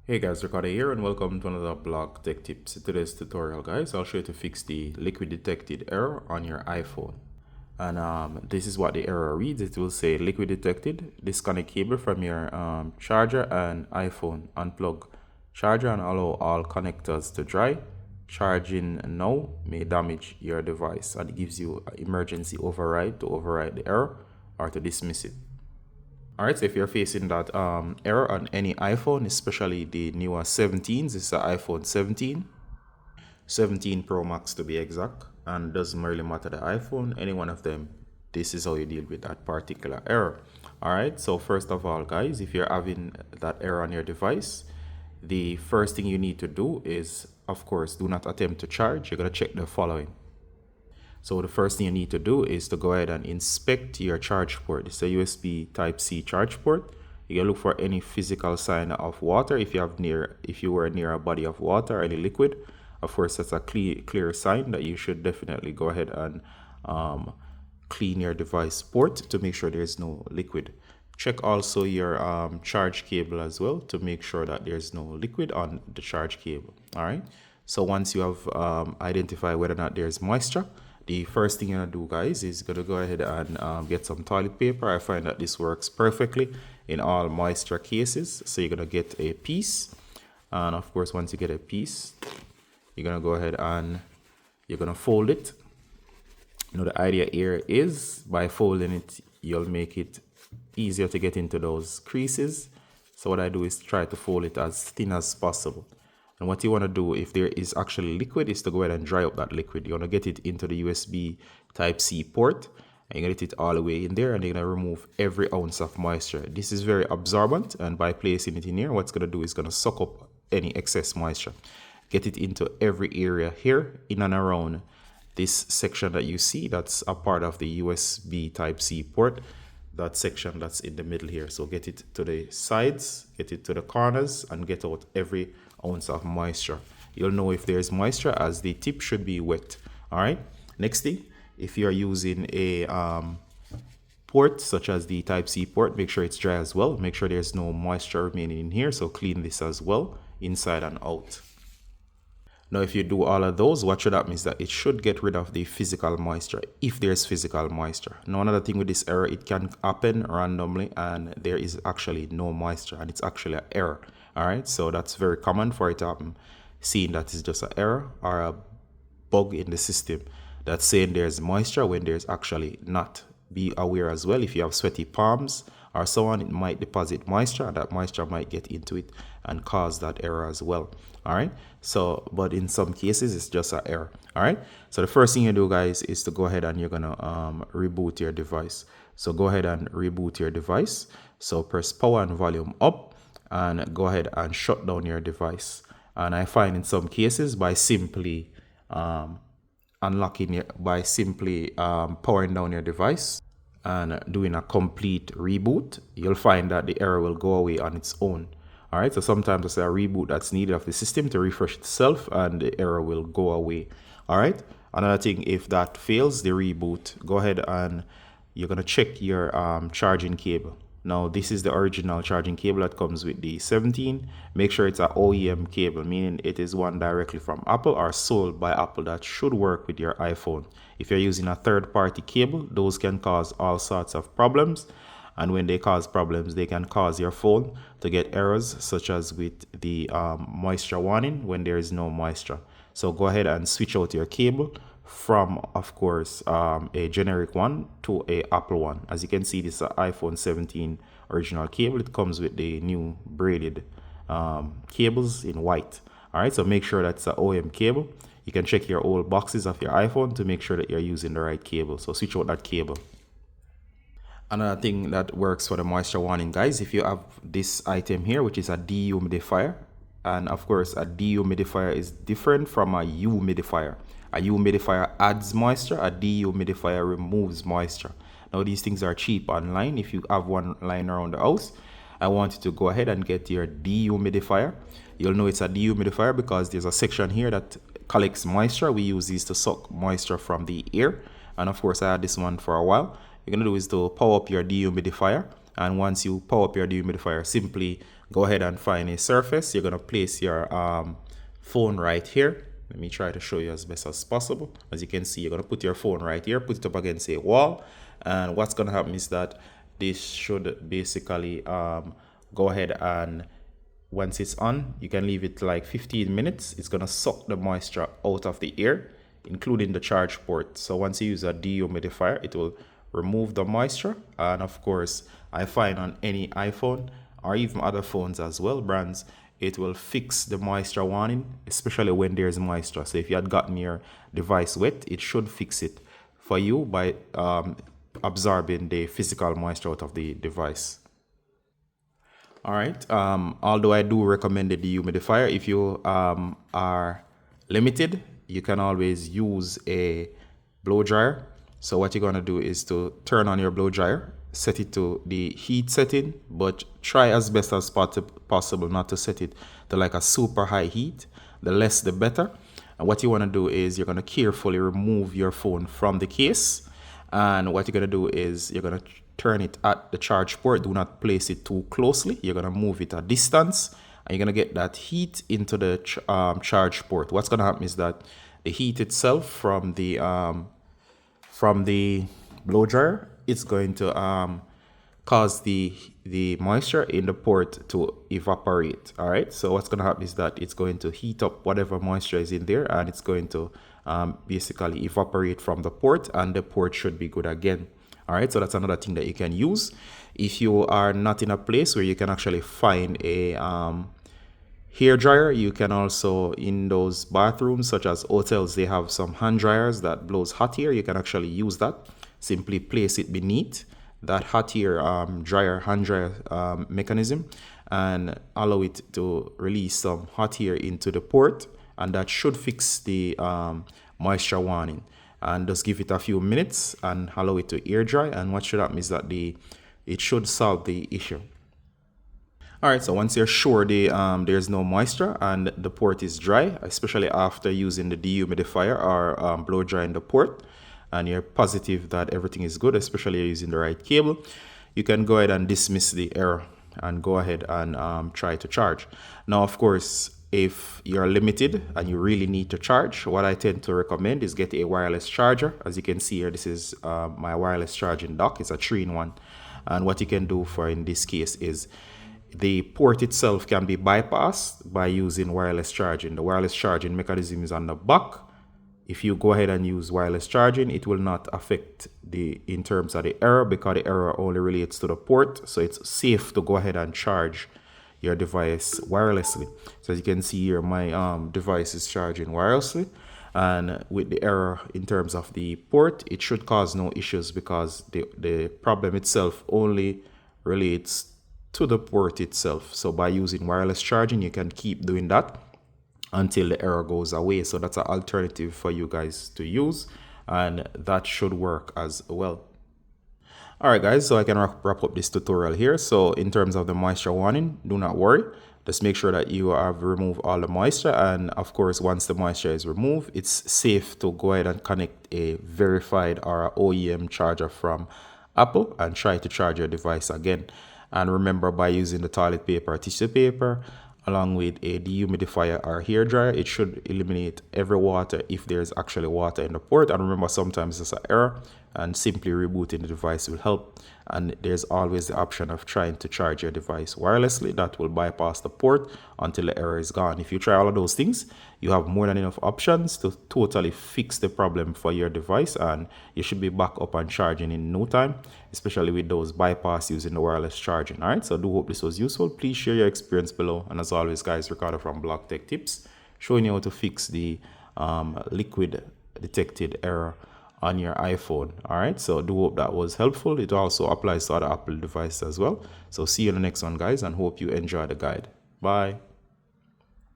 Hey guys, Ricardo here and welcome to another blog tech tips. In today's tutorial guys, I'll show you to fix the liquid detected error on your iPhone. And this is what the error reads. It will say liquid detected, disconnect cable from your charger and iPhone, unplug charger and allow all connectors to dry. Charging now may damage your device, and it gives you an emergency override to override the error or to dismiss it. Alright, so if you're facing that error on any iPhone, especially the newer 17s, it's the iPhone 17, 17 Pro Max to be exact, and doesn't really matter the iPhone, any one of them, this is how you deal with that particular error. Alright, so first of all guys, if you're having that error on your device, the first thing you need to do is, of course, do not attempt to charge. You're going to check the following. So the first thing you need to do is to go ahead and inspect your charge port. It's a USB Type-C charge port. You can look for any physical sign of water if you were near a body of water or any liquid. Of course, that's a clear sign that you should definitely go ahead and clean your device port to make sure there's no liquid. Check also your charge cable as well to make sure that there's no liquid on the charge cable. All right. So once you have identified whether or not there's moisture, the first thing you're gonna do guys is gonna go ahead and get some toilet paper. I find that this works perfectly in all moisture cases. So you're gonna get a piece, and of course once you get a piece, you're gonna go ahead and you're gonna fold it. You know, the idea here is by folding it, you'll make it easier to get into those creases. So what I do is try to fold it as thin as possible. And what you want to do if there is actually liquid is to go ahead and dry up that liquid. You want to get it into the USB Type-C port, and you get it all the way in there, and you're going to remove every ounce of moisture. This is very absorbent, and by placing it in here, what's going to do is going to suck up any excess moisture. Get it into every area here in and around this section that you see. That's a part of the USB Type-C port. That section that's in the middle here. So get it to the sides, get it to the corners, and get out every ounce of moisture. You'll know if there's moisture as the tip should be wet. All right. Next thing, if you're using a port such as the Type-C port, make sure it's dry as well. Make sure there's no moisture remaining in here. So clean this as well, inside and out. Now, if you do all of those, what should happen is that it should get rid of the physical moisture, if there's physical moisture. Now, another thing with this error, it can happen randomly and there is actually no moisture and it's actually an error. All right, so that's very common for it to happen, seeing that it's just an error or a bug in the system that's saying there's moisture when there's actually not. Be aware as well, if you have sweaty palms or so on, it might deposit moisture, and that moisture might get into it and cause that error as well. All right, so but in some cases it's just an error. All right, so the first thing you do guys is to go ahead and you're gonna reboot your device. So go ahead and reboot your device. So press power and volume up and go ahead and shut down your device. And I find in some cases by simply unlocking it, by simply powering down your device and doing a complete reboot, you'll find that the error will go away on its own. All right, so sometimes it's a reboot that's needed of the system to refresh itself and the error will go away. All right, another thing, if that fails the reboot, go ahead and you're going to check your charging cable. Now, this is the original charging cable that comes with the 17. Make sure it's an OEM cable, meaning it is one directly from Apple or sold by Apple that should work with your iPhone. If you're using a third-party cable, those can cause all sorts of problems. And when they cause problems, they can cause your phone to get errors, such as with the moisture warning when there is no moisture. So go ahead and switch out your cable from, of course, a generic one to a Apple one. As you can see, this is an iPhone 17 original cable. It comes with the new braided cables in white. All right, so make sure that's an OEM cable. You can check your old boxes of your iPhone to make sure that you're using the right cable. So switch out that cable. Another thing that works for the moisture warning, guys, if you have this item here, which is a dehumidifier, and of course a dehumidifier is different from a humidifier. A humidifier adds moisture, a dehumidifier removes moisture. Now these things are cheap online. If you have one lying around the house, I want you to go ahead and get your dehumidifier. You'll know it's a dehumidifier because there's a section here that collects moisture. We use these to suck moisture from the air, and of course I had this one for a while. You're gonna do is to power up your dehumidifier, and once you power up your dehumidifier, simply go ahead and find a surface. You're going to place your phone right here. Let me try to show you as best as possible. As you can see, you're going to put your phone right here, put it up against a wall. And what's going to happen is that this should basically go ahead and once it's on, you can leave it like 15 minutes. It's going to suck the moisture out of the air, including the charge port. So once you use a dehumidifier, it will remove the moisture. And of course, I find on any iPhone or even other phones as well, brands, it will fix the moisture warning, especially when there's moisture. So if you had gotten your device wet, it should fix it for you by absorbing the physical moisture out of the device. All right. Although I do recommend the dehumidifier, if you are limited, you can always use a blow dryer. So what you're gonna do is to turn on your blow dryer, set it to the heat setting, but try as best as possible not to set it to like a super high heat. The less, the better. And what you wanna do is you're gonna carefully remove your phone from the case. And what you're gonna do is you're gonna turn it at the charge port. Do not place it too closely. You're gonna move it a distance, and you're gonna get that heat into the charge port. What's gonna happen is that the heat itself from the blow dryer, it's going to cause the moisture in the port to evaporate. All right. So what's gonna happen is that it's going to heat up whatever moisture is in there, and it's going to basically evaporate from the port, and the port should be good again. All right, so that's another thing that you can use. If you are not in a place where you can actually find a hair dryer, you can also, in those bathrooms such as hotels, they have some hand dryers that blows hot air. You can actually use that. Simply place it beneath that hot air hand dryer mechanism and allow it to release some hot air into the port, and that should fix the moisture warning. And just give it a few minutes and allow it to air dry, and what should happen is that it should solve the issue. All right, so once you're sure there's no moisture and the port is dry, especially after using the dehumidifier or blow drying the port, and you're positive that everything is good, especially using the right cable, you can go ahead and dismiss the error and go ahead and try to charge. Now, of course, if you're limited and you really need to charge, what I tend to recommend is get a wireless charger. As you can see here, this is my wireless charging dock. It's a 3-in-1. And what you can do for in this case is the port itself can be bypassed by using wireless charging. The wireless charging mechanism is on the back. If you go ahead and use wireless charging, it will not affect in terms of the error, because the error only relates to the port. So it's safe to go ahead and charge your device wirelessly. So as you can see here, my device is charging wirelessly, and with the error in terms of the port, it should cause no issues, because the problem itself only relates to the port itself. So by using wireless charging, you can keep doing that until the error goes away. So that's an alternative for you guys to use, and that should work as well. All right, guys, so I can wrap up this tutorial here. So in terms of the moisture warning, do not worry. Just make sure that you have removed all the moisture. And of course, once the moisture is removed, it's safe to go ahead and connect a verified or OEM charger from Apple and try to charge your device again. And remember, by using the toilet paper or tissue paper, along with a dehumidifier or hair dryer, it should eliminate every water if there's actually water in the port. And remember, sometimes it's an error, and simply rebooting the device will help. And there's always the option of trying to charge your device wirelessly. That will bypass the port until the error is gone. If you try all of those things, you have more than enough options to totally fix the problem for your device, and you should be back up and charging in no time, especially with those bypass using the wireless charging. All right, so I do hope this was useful. Please share your experience below. And as always, guys, Ricardo from Block Tech Tips, showing you how to fix the liquid detected error on your iPhone. All right, so do hope that was helpful. It also applies to other Apple devices as well. So see you in the next one, guys, and hope you enjoy the guide. Bye.